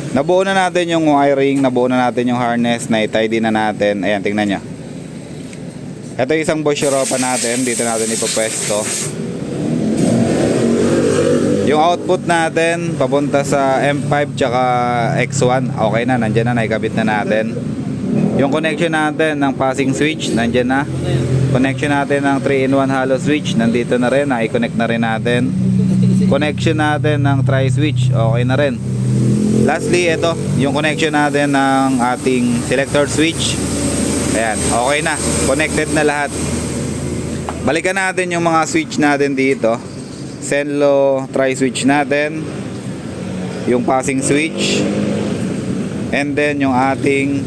Nabuo na natin yung wiring, nabuo na natin yung harness, na-tidy na natin. Ayan, tingnan nyo. Ito yung isang bush Europa natin, dito natin ipopwesto. Yung output natin papunta sa M5 tsaka X1, okay na, nandyan na, naikabit na natin. Yung connection natin ng passing switch, nandyan na. Connection natin ng 3-in-1 hollow switch, nandito na rin, na-connect na rin natin. Connection natin ng tri-switch, okay na rin. Lastly, ito, yung connection natin ng ating selector switch. Ayan, okay na, connected na lahat. Balikan natin yung mga switch natin dito. Zenlo tri-switch natin, yung passing switch, and then yung ating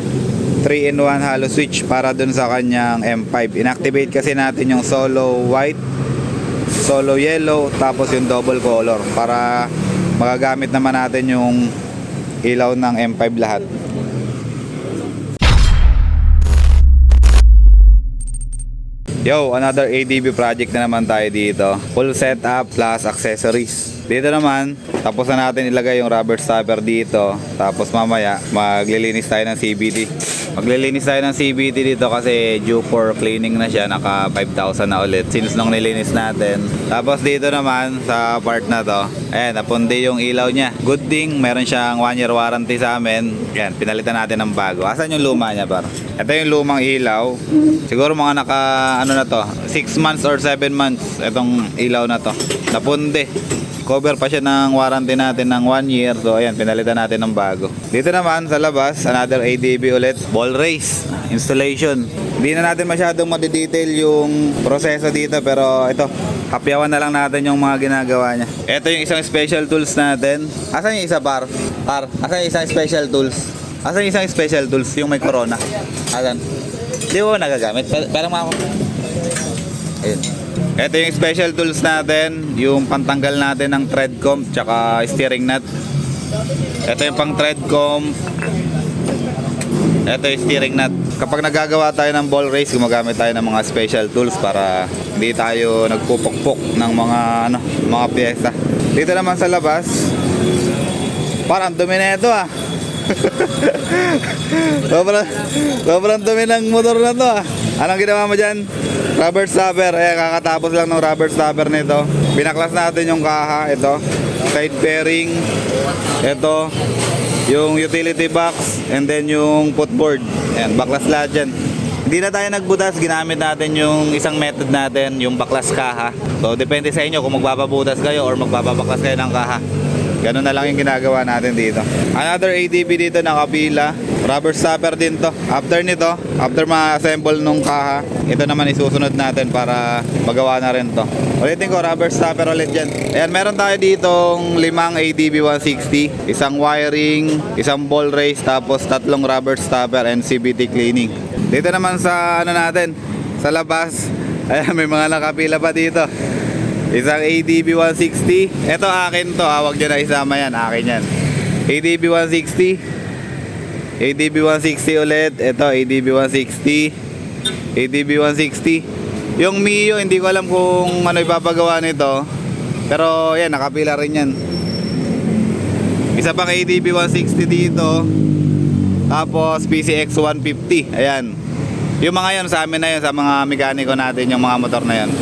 3-in-1 hollow switch para dun sa kanyang M5. Inactivate kasi natin yung solo white, solo yellow, tapos yung double color para magagamit naman natin yung ilaw ng M5 lahat. Yo, another ADB project na naman tayo dito. Full setup plus accessories. Dito naman, tapos na natin ilagay yung rubber stopper dito. Tapos mamaya, maglilinis tayo ng CVT. Maglilinis tayo ng CVT dito kasi due for cleaning na siya. Naka 5,000 na ulit since nung nilinis natin. Tapos dito naman, sa part na to, ayan, napundi yung ilaw niya. Good thing, meron siyang 1 year warranty sa amin. Ayan, pinalitan natin ng bago. Asan yung luma niya, par? Ito yung lumang ilaw. Siguro mga naka, ano na to, 6 months or 7 months itong ilaw na to. Napundi. Cover pa siya ng warranty natin ng 1 year. So ayan, pinalitan natin ng bago. Dito naman sa labas, another ADB ulit, ball race installation. Hindi na natin masyadong madidetail yung proseso dito, pero ito, hapyawan na lang natin yung mga ginagawa niya. Ito yung isang special tools natin. Asan yung isa, par? Asan yung isang special tools? Asan yung isang special tools? Yung may corona. Asan? Di ba nagagamit? Parang mga... Ayun. Ito yung special tools natin, yung pantanggal natin ng thread comb tsaka steering nut. Ito yung pang thread comb. Ito yung steering nut. Kapag nagagawa tayo ng ball race, gumagamit tayo ng mga special tools para hindi tayo nagpupukpok ng mga piyesa. Dito naman sa labas, parang dumi na ito ah. sobrang dumi ng motor na to ah. Anong ginawa mo dyan? Rubber stopper. Ayan, kakatapos lang ng rubber stopper nito. Binaklas natin yung kaha. Ito, side bearing. Ito, yung utility box. And then yung footboard. Ayan, baklas lahat dyan. Hindi na tayo nagbutas. Ginamit natin yung isang method natin, yung baklas kaha. So depende sa inyo kung magbababutas kayo or magbabaklas kayo ng kaha. Ganun na lang yung ginagawa natin dito. Another ADB dito nakapila. Rubber stopper din to. After nito, after ma-assemble nung kaha, ito naman isusunod natin para magawa na rin to. Ulitin ko, rubber stopper ulit dyan. Ayan, meron tayo ditong 5 ADB 160. Isang wiring, isang ball race, tapos 3 rubber stopper and CVT cleaning. Dito naman sa natin, sa labas, ayan, may mga nakapila pa dito. Isang ADB 160. Ito akin to, huwag nyo na isama yan, akin yan. ADB 160. ADB 160 ulit. Ito ADB 160. ADB 160. Yung Mio, hindi ko alam kung ano ipapagawa nito, pero yan, nakapila rin yan. Isa pang ADB 160 dito. Tapos PCX 150. Ayan. Yung mga yan sa amin na yun, sa mga mekaniko natin, yung mga motor na yan.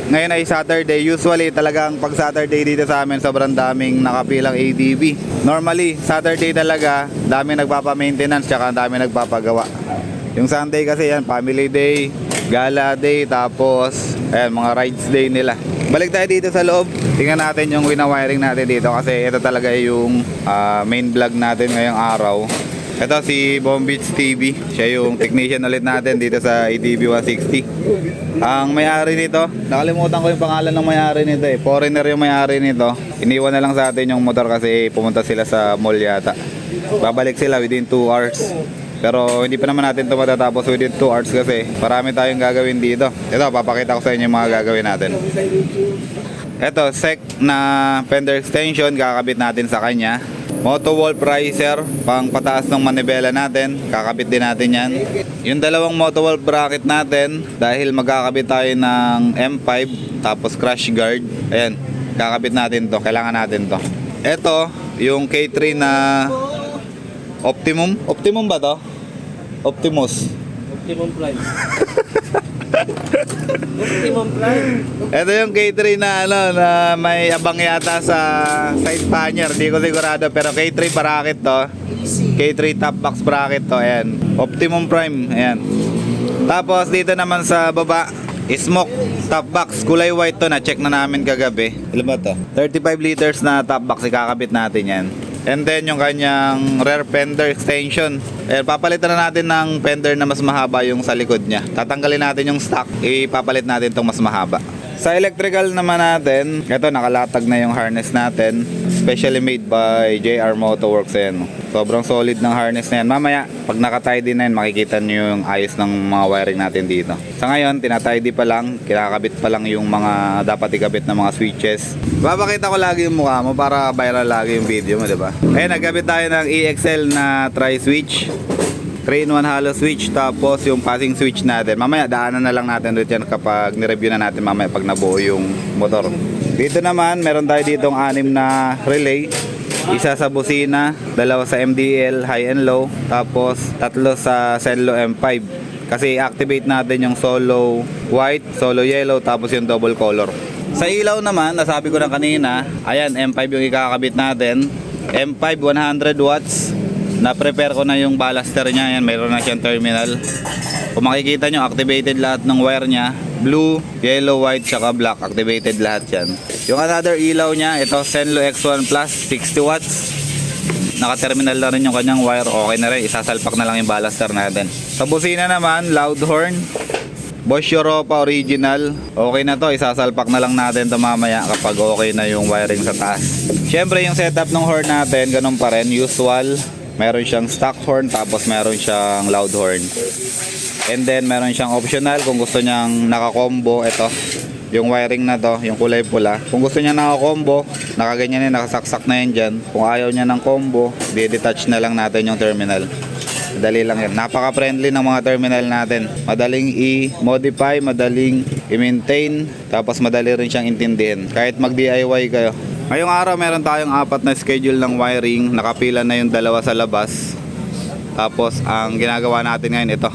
Ngayon ay Saturday. Usually talagang pag Saturday dito sa amin, sobrang daming nakapilang ADB. Normally Saturday talaga daming nagpapa-maintenance tsaka daming nagpapagawa. Yung Sunday kasi yan, family day, gala day, tapos ayan, mga rides day nila. Balik tayo dito sa loob. Tingnan natin yung winawiring natin dito kasi ito talaga yung main vlog natin ngayong araw. Ito si Bombits TV. Siya yung technician ulit natin dito sa ADB 160. Ang may-ari nito, nakalimutan ko yung pangalan ng may-ari nito eh. Foreigner yung may-ari nito. Iniwan na lang sa atin yung motor kasi pumunta sila sa mall yata. Babalik sila within 2 hours. Pero hindi pa naman natin ito matatapos within 2 hours kasi marami tayong gagawin dito. Ito, papakita ko sa inyo yung mga gagawin natin. Ito, sec na fender extension, kakabit natin sa kanya. Moto wall riser, pang pataas ng manibela natin, kakabit din natin yan. Yung dalawang moto wall bracket natin, dahil magkakabit tayo ng M5, tapos crash guard, ayan, kakabit natin to, kailangan natin to. Ito, yung K3 na Optimum? Optimum ba to? Optimus. Optimum Prime. Optimum Prime. Ito yung K3 na ano na may abang yata sa side pannier, di ko sigurado pero K3 bracket to. K3 top box bracket to, ayan. Optimum Prime, ayan. Tapos dito naman sa baba, smoke top box, kulay white to, na check na namin kagabi. Ilan ba to? 35 liters na top box, ikakabit natin yan. And then yung kanyang rear fender extension. Papalitan na natin ng fender na mas mahaba yung sa likod niya. Tatanggalin natin yung stock, ipapalit natin itong mas mahaba. Sa electrical naman natin, ito nakalatag na yung harness natin. Specially made by JR Motorworks yan. Sobrang solid ng harness na yan. Mamaya, pag naka-tidy na yan, makikita nyo yung ayos ng mga wiring natin dito. Sa ngayon, tinatidy pa lang, kinakabit pa lang yung mga dapat ikabit na mga switches. Babakita ko lagi yung mukha mo para viral lagi yung video mo, diba? Ayun, nagkabit tayo ng EXL na tri-switch. 3-in-1 hollow switch, tapos yung passing switch natin. Mamaya, daanan na lang natin ulit yan kapag nireview na natin mamaya pag nabuo yung motor. Dito naman, meron tayo ditong 6 na relay. Isa sa busina, 2 sa MDL, high and low, tapos 3 sa Zenlo M5. Kasi activate natin yung solo white, solo yellow, tapos yung double color. Sa ilaw naman, nasabi ko na kanina, ayan, M5 yung ikakabit natin. M5 100 watts. Na-prepare ko na yung ballaster niya. Ayan, mayroon na siyang terminal. Kung makikita nyo, activated lahat ng wire niya. Blue, yellow, white, saka black. Activated lahat yan. Yung another ilaw niya, ito Zenlo X1 Plus, 60 watts. Naka-terminal na rin yung kanyang wire. Okay na rin, isasalpak na lang yung ballaster natin. Sa busina naman, loud horn. Bosch Europa original. Okay na to, isasalpak na lang natin to mamaya kapag okay na yung wiring sa taas. Syempre yung setup ng horn natin, ganun pa rin, usual. Meron siyang stock horn, tapos meron siyang loud horn. And then meron siyang optional kung gusto niyang naka-combo. Ito, yung wiring na to, yung kulay pula. Kung gusto niya naka-combo, nakaganyan yan, nakasaksak na yan dyan. Kung ayaw niya ng combo, di-detach na lang natin yung terminal. Madali lang yan. Napaka-friendly ng mga terminal natin. Madaling i-modify, madaling i-maintain, tapos madali rin siyang intindihin. Kahit mag-DIY kayo. Ngayong araw meron tayong 4 na schedule ng wiring. Nakapila na yung 2 sa labas. Tapos ang ginagawa natin ngayon ito,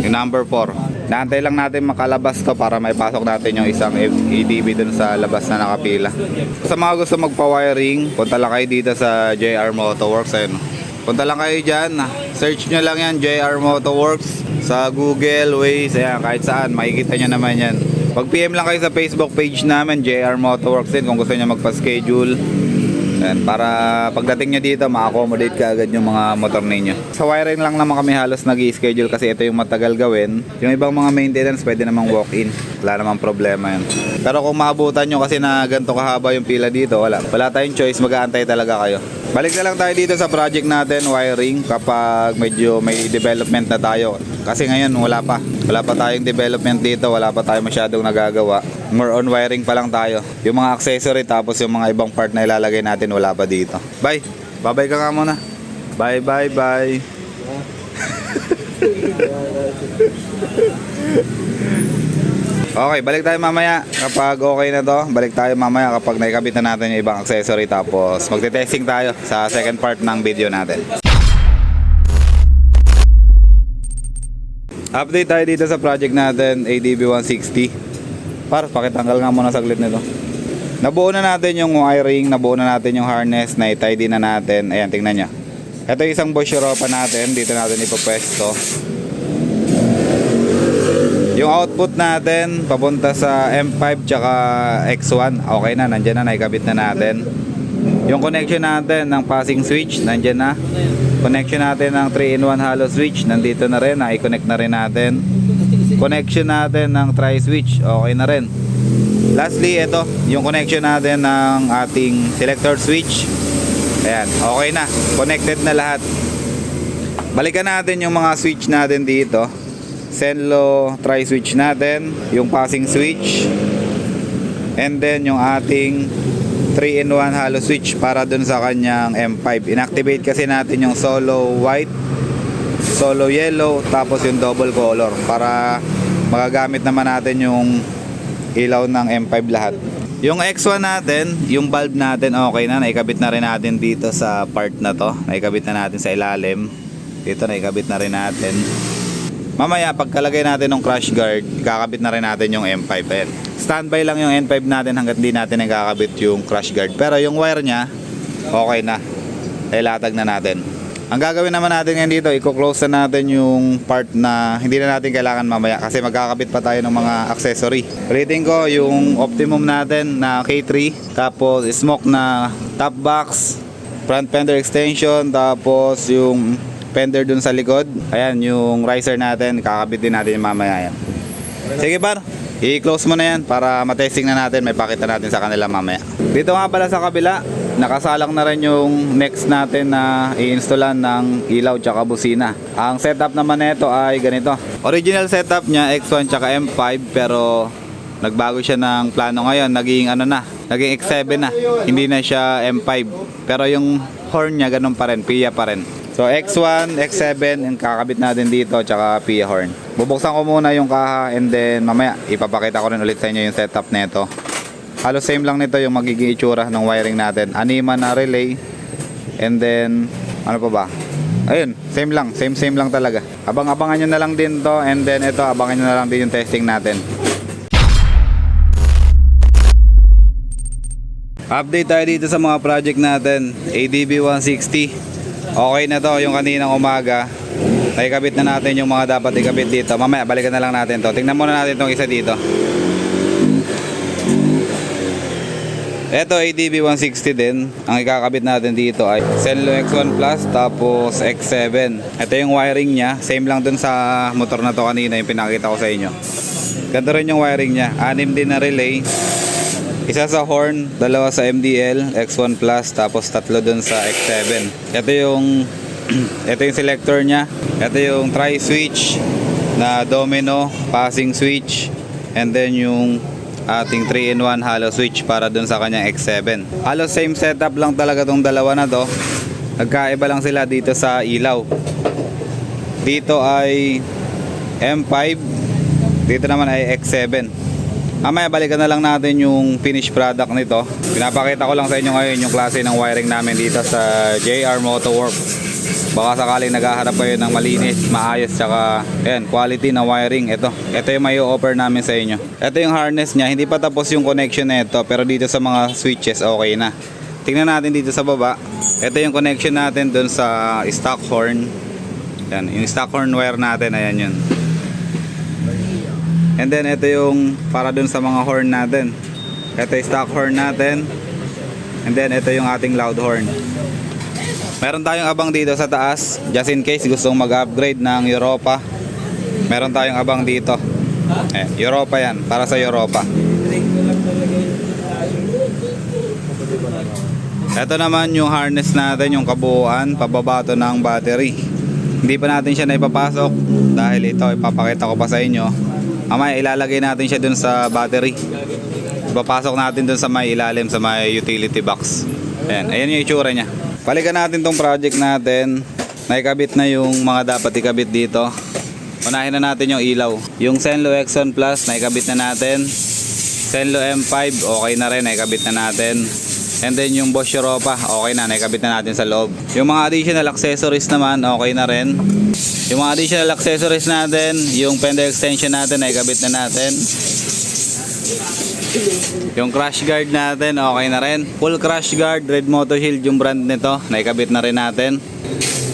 yung number 4. Naantay lang natin makalabas to para may pasok natin yung isang ADB dun sa labas na nakapila. Sa mga gusto magpa-wiring, punta lang kayo dito sa JR Motorworks. Ayun. Punta lang kayo dyan, search nyo lang yan, JR Motorworks sa Google, Waze, ayan, kahit saan, makikita nyo naman yan. Pag PM lang kayo sa Facebook page namin, JR Motorworks din, kung gusto nyo magpa-schedule. Ayan, para pagdating nyo dito, ma-accommodate ka agad yung mga motor ninyo. Sa wiring lang naman kami halos nag-i-schedule kasi ito yung matagal gawin. Yung ibang mga maintenance, pwede namang walk-in. Wala namang problema yan. Pero kung maabutan nyo kasi na ganito kahaba yung pila dito, wala tayong choice, mag-aantay talaga kayo. Balik na lang tayo dito sa project natin, wiring, kapag medyo may development na tayo. Kasi ngayon wala pa tayong development dito, wala pa tayo masyadong nagagawa. More on wiring pa lang tayo. Yung mga accessory tapos yung mga ibang part na ilalagay natin wala pa dito. Bye! Bye-bye ka nga muna. Bye. Okay, balik tayo mamaya kapag okay na to. Balik tayo mamaya kapag naikabit na natin yung ibang accessory. Tapos magte-testing tayo sa second part ng video natin. Update tayo dito sa project natin, ADB 160. Pakitanggal nga muna saglit nito. Nabuo na natin yung wiring, nabuo na natin yung harness, na-tidy na natin. Ayan, tingnan nyo. Ito yung isang Bosch Europa natin, dito natin ipapwesto. Yung output natin papunta sa M5 tsaka X1, okay na, nandyan na, naikabit na natin. Yung connection natin ng passing switch, nandyan na. Connection natin ng 3-in-1 hollow switch, nandito na rin, i-connect na rin natin. Connection natin ng tri-switch, okay na rin. Lastly, ito, yung connection natin ng ating selector switch. Ayan, okay na, connected na lahat. Balikan natin yung mga switch natin dito. Zenlo tri-switch natin, yung passing switch, and then yung ating 3-in-1 hollow switch para dun sa kanyang M5. Inactivate kasi natin yung solo white, solo yellow, tapos yung double color para magagamit naman natin yung ilaw ng M5 lahat. Yung X1 natin, yung valve natin okay na. Naikabit na rin natin dito sa part na to. Naikabit na natin sa ilalim. Dito naikabit na rin natin. Mamaya pagkalagay natin ng crash guard, kakabit na rin natin yung M5. Ayan. Standby lang yung M5 natin hanggat di natin nakakabit yung crash guard. Pero yung wire nya, okay na. Ilatag na natin. Ang gagawin naman natin ngayon dito, i-close na natin yung part na hindi na natin kailangan mamaya kasi magkakabit pa tayo ng mga accessory. Rating ko yung optimum natin na K3, tapos smoke na top box, front fender extension, tapos yung fender dun sa likod. Ayan, yung riser natin, kakabit din natin yung mamaya yan. Sige par, i-close mo na yan para matesting na natin, may pakita natin sa kanila mamaya. Dito nga pala sa kabila, nakasalang na rin yung next natin na i-installan ng ilaw tsaka busina. Ang setup naman nito ay ganito. Original setup niya X1 tsaka M5 pero nagbago siya ng plano ngayon, naging naging X7 na. Hindi na siya M5. Pero yung horn niya ganun pa rin, PIA pa rin. So X1, X7 yung kakabit natin dito tsaka PIA horn. Bubuksan ko muna yung kaha and then mamaya ipapakita ko rin ulit sa inyo yung setup nito. Halos same lang nito yung magiging itsura ng wiring natin. Anima na relay. And then, ano pa ba? Ayun, same lang talaga. Abang-abangan nyo na lang din to. And then ito, abangan nyo na lang din yung testing natin. Update tayo dito sa mga project natin. ADB 160. Okay na to, yung kaninang umaga. Naikabit na natin yung mga dapat ikabit dito. Mamaya, balikan na lang natin to. Tingnan muna natin tong isa dito. Ito ADB 160 din. Ang ikakabit natin dito ay Zenlo X1 Plus tapos X7. Ito yung wiring nya. Same lang dun sa motor na to kanina yung pinakita ko sa inyo. Ganito rin yung wiring nya. 6 din na relay. Isa sa horn, 2 sa MDL, X1 Plus tapos 3 dun sa X7. Ito yung selector nya. Ito yung tri-switch na domino, passing switch. And then yung ating 3-in-1 hollow switch para dun sa kanyang X7. Halos same setup lang talaga tong dalawa na to. Nagkaiba lang sila dito sa ilaw. Dito ay M5, dito naman ay X7. Mamaya balikan na lang natin yung finished product nito. Pinapakita ko lang sa inyo ngayon yung klase ng wiring namin dito sa JR Motoworks. Baka sakaling naghahanap kayo ng malinis, maayos, tsaka quality na wiring. Ito yung may offer namin sa inyo. Ito yung harness nya, hindi pa tapos yung connection nito, pero dito sa mga switches okay na. Tingnan natin dito sa baba. Ito yung connection natin dun sa stock horn. Yan, yung stock horn wire natin, ayan yun. And then ito yung para dun sa mga horn natin. Ito yung stock horn natin. And then ito yung ating loud horn. Meron tayong abang dito sa taas, just in case gustong mag-upgrade ng Europa. Meron tayong abang dito. Europa yan, para sa Europa. Ito naman yung harness natin, yung kabuuan, pababa to ng battery. Hindi pa natin siya naipapasok dahil ito ipapakita ko pa sa inyo. Mamaya ilalagay natin siya dun sa battery. Ipapasok natin dun sa may ilalim, sa may utility box. Ayan yung itsura niya. Balikan natin tong project natin. Naikabit na yung mga dapat ikabit dito. Unahin na natin yung ilaw. Yung Zenlo X1 Plus, naikabit na natin. Zenlo M5, okay na rin, naikabit na natin. And then yung Bosch Europa, okay na, naikabit na natin sa loob. Yung mga additional accessories naman, okay na rin. Yung mga additional accessories natin, yung fender extension natin, naikabit na natin. Yung crash guard natin, okay na rin. Full crash guard, Red Moto Shield yung brand nito, naikabit na rin natin.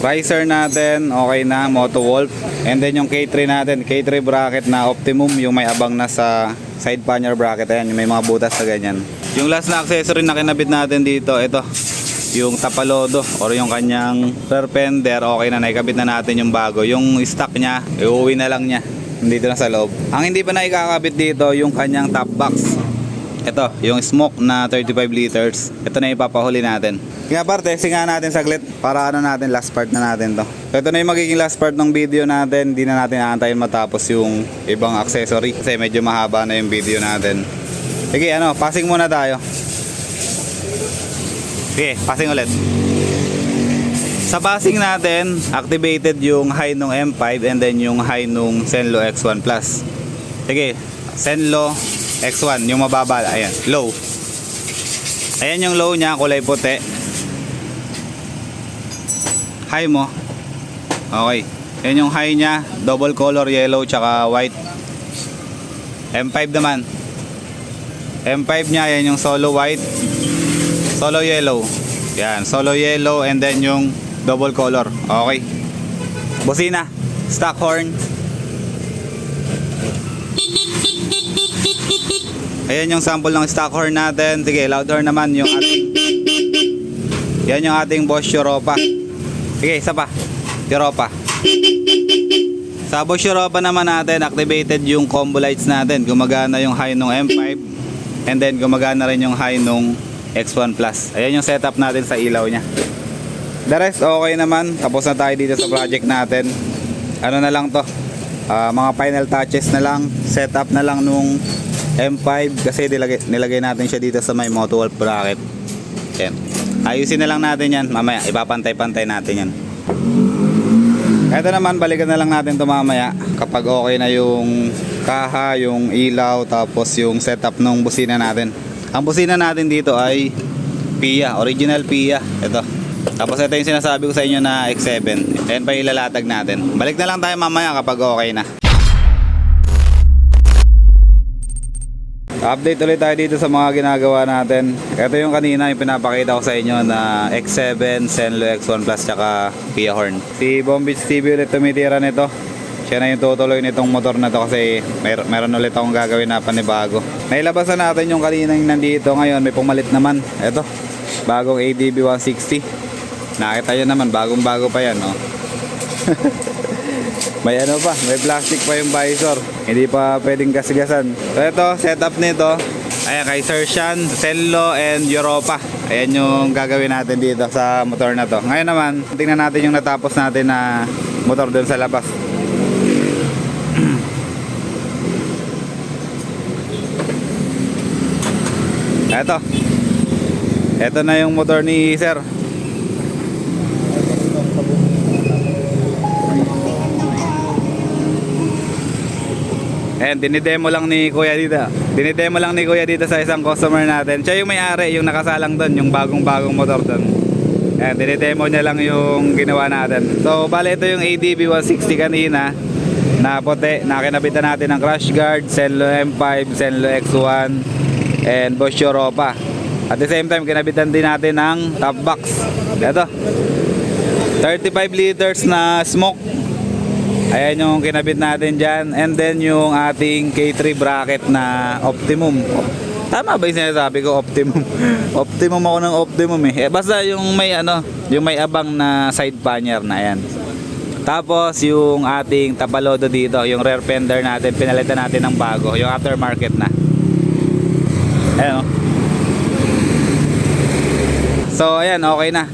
Riser natin, okay na, Moto Wolf. And then yung K3 natin, K3 bracket na optimum, yung may abang na sa side pannier bracket, ayan, yung may mga butas na ganyan. Yung last na accessory na kinabit natin dito, ito, yung tapalodo or yung kanyang rear fender, okay na, naikabit na natin yung bago. Yung stock nya, iuwi na lang nya, dito na sa loob. Ang hindi pa naikakabit dito, yung kanyang top box. Ito, yung smoke na 35 liters. Ito na ipapahuli natin. Kaya parte, testing nga natin saglit para natin, last part na natin to. So, ito na yung magiging last part ng video natin. Hindi na natin aantayin matapos yung ibang accessory kasi medyo mahaba na yung video natin. Sige, passing muna tayo. Sige, passing ulit. Sa passing natin, activated yung high nung M5 and then yung high nung Zenlo X1 Plus. Sige, Zenlo X1, yung mababa, ayan, low. Ayan yung low niya, kulay puti. High mo. Okay. Ayan yung high niya, double color yellow tsaka white. M5 naman. M5 niya, ayan yung solo white, solo yellow. Yan, solo yellow and then yung double color. Okay. Busina, stock horn. Ayan yung sample ng stock horn natin. Sige, loud horn naman yung ating. Yan yung ating Bosch Europa. Sige, isa pa. Europa. Sa Bosch Europa naman natin, activated yung combo lights natin. Gumagana yung high nung M5 and then gumagana rin yung high nung X1 Plus. Ayan yung setup natin sa ilaw nya. The rest okay naman. Tapos na tayo dito sa project natin. Ano na lang to, mga final touches na lang. Setup na lang nung M5 kasi nilagay natin siya dito sa may motor bracket. Yan. Ayusin na lang natin yan. Mamaya ipapantay-pantay natin yan. Ito naman, balikan na lang natin ito mamaya kapag okay na yung kaha, yung ilaw, tapos yung setup ng busina natin. Ang busina natin dito ay PIA, original PIA. Ito. Tapos ito yung sinasabi ko sa inyo na X7. Ayan pa ilalatag natin. Balik na lang tayo mamaya kapag okay na. Update ulit tayo dito sa mga ginagawa natin. Ito yung kanina yung pinapakita ko sa inyo na X7, Zenlo X1 Plus tsaka Kia Horn. Si Bombich TV ulit tumitira nito. Siya na yung tutuloy nitong motor na to kasi meron ulit akong gagawin na panibago. Nailabasan natin yung kanina yung nandito. Ngayon may pumalit naman. Ito, bagong ADB 160. Nakita nyo naman, bagong bago pa yan, no? May ano pa, may plastic pa yung visor. Hindi pa pwedeng gasgasan. So ito, setup nito. Ayan, kay Sir Sean, Zenlo and Europa. Ayan yung gagawin natin dito sa motor na to. Ngayon naman, tingnan natin yung natapos natin na motor doon sa labas. Ito na yung motor ni Sir. Ayan, dinidemo lang ni Kuya dito. Dinidemo lang ni Kuya dito sa isang customer natin. Siya yung may-ari, yung nakasalang doon, yung bagong-bagong motor doon. Ayan, dinidemo niya lang yung ginawa natin. So, bale ito yung ADB 160 kanina na puti, na kinabitan natin ng crash guard, Zenlo M5, Zenlo X1 and Bosch Europa. At the same time, kinabitan din natin ng top box. Ito, 35 liters na smoke. Ayan yung kinabit natin dyan. And then yung ating K3 bracket na optimum. Tama ba yung sinasabi ko, optimum? Optimum ako ng optimum eh. Basta yung may ano, yung may abang na side pannier na yan. Tapos yung ating tapalodo dito, yung rear fender natin, pinalitan natin ng bago, yung aftermarket na. Ayan o. So ayan, okay na.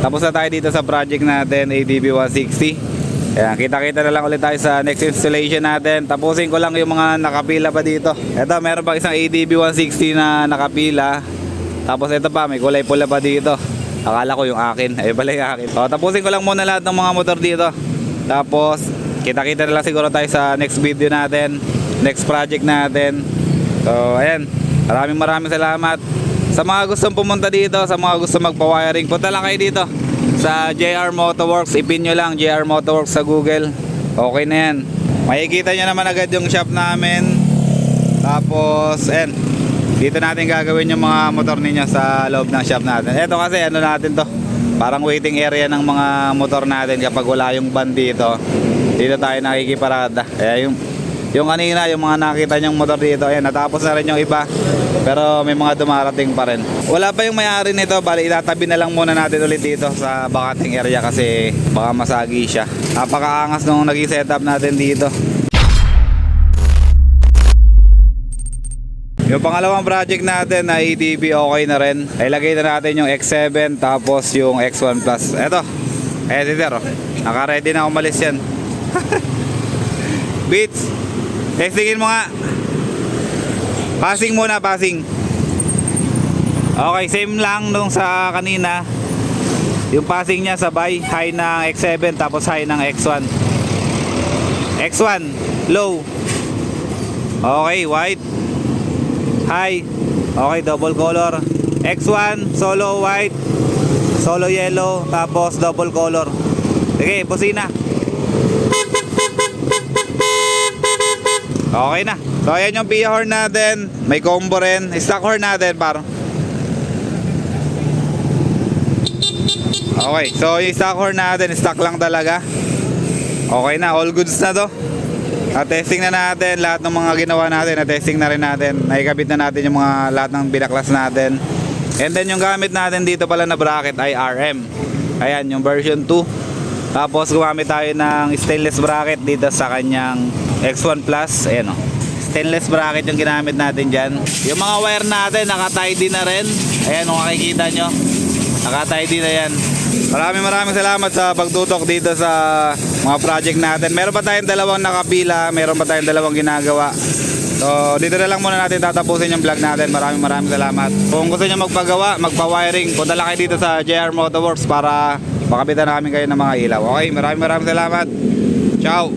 Tapos na tayo dito sa project natin, ADB 160. Ayan, kita-kita na lang ulit tayo sa next installation natin. Tapusin ko lang yung mga nakapila pa dito. Ito, meron pa isang ADB 160 na nakapila. Tapos ito pa, may kulay pula pa dito. Akala ko yung akin, ay pala yung akin. So, tapusin ko lang muna lahat ng mga motor dito. Tapos, kita-kita na lang siguro tayo sa next video natin, next project natin. So, ayan, maraming salamat. Sa mga gustong pumunta dito, sa mga gustong magpa-wiring, punta lang kayo dito sa JR Motorworks. Ipin nyo lang JR Motorworks sa Google. Okay na yan. Makikita nyo naman agad yung shop namin. Tapos dito natin gagawin yung mga motor ninyo sa loob ng shop natin. Ito kasi ano natin to, parang waiting area ng mga motor natin kapag wala yung van dito. Dito tayo nakikiparada. Kaya yung kanina, yung mga nakita nyong motor dito, ayan, natapos na rin yung iba. Pero may mga dumarating pa rin. Wala pa yung may-ari nito, bali itatabi na lang muna natin ulit dito sa bakating area kasi baka masagi siya. Napakaangas nung naging setup natin dito. Yung pangalawang project natin na ADB, okay na rin. Ilagay na natin yung X7 tapos yung X1 Plus. Eto, editor, naka-ready na umalis yan. Beats, testingin mo nga. Passing muna, passing. Okay, same lang nung sa kanina. Yung passing niya sabay, high ng X7 tapos high ng X1. X1, low. Okay, white. High. Okay, double color. X1, solo white, solo yellow, tapos double color. Sige, busina. Okay na. So ayan yung PIA horn natin. May combo rin. Stock horn natin par. Okay, so yung stock horn natin, stock lang talaga. Okay na, all goods na to. Testing na natin lahat ng mga ginawa natin. Testing na rin natin. Naikabit na natin yung mga lahat ng binaklas natin. And then yung gamit natin dito pala na bracket ay RM. Ayan, yung version 2. Tapos gumamit tayo ng stainless bracket dito sa kanyang X1 Plus. Ayan o. Stainless bracket yung ginamit natin dyan. Yung mga wire natin naka-tidy na rin. Ayan kung makikita nyo. Naka-tidy na yan. Maraming salamat sa pagtutok dito sa mga project natin. Meron pa tayong dalawang nakapila, meron pa tayong dalawang ginagawa. So dito na lang muna natin tatapusin yung vlog natin. Maraming salamat. Kung gusto nyo magpagawa, magpa-wiring, punta lang kayo dito sa JR Motorworks para makabitan namin kayo ng mga ilaw. Okay, maraming salamat. Ciao.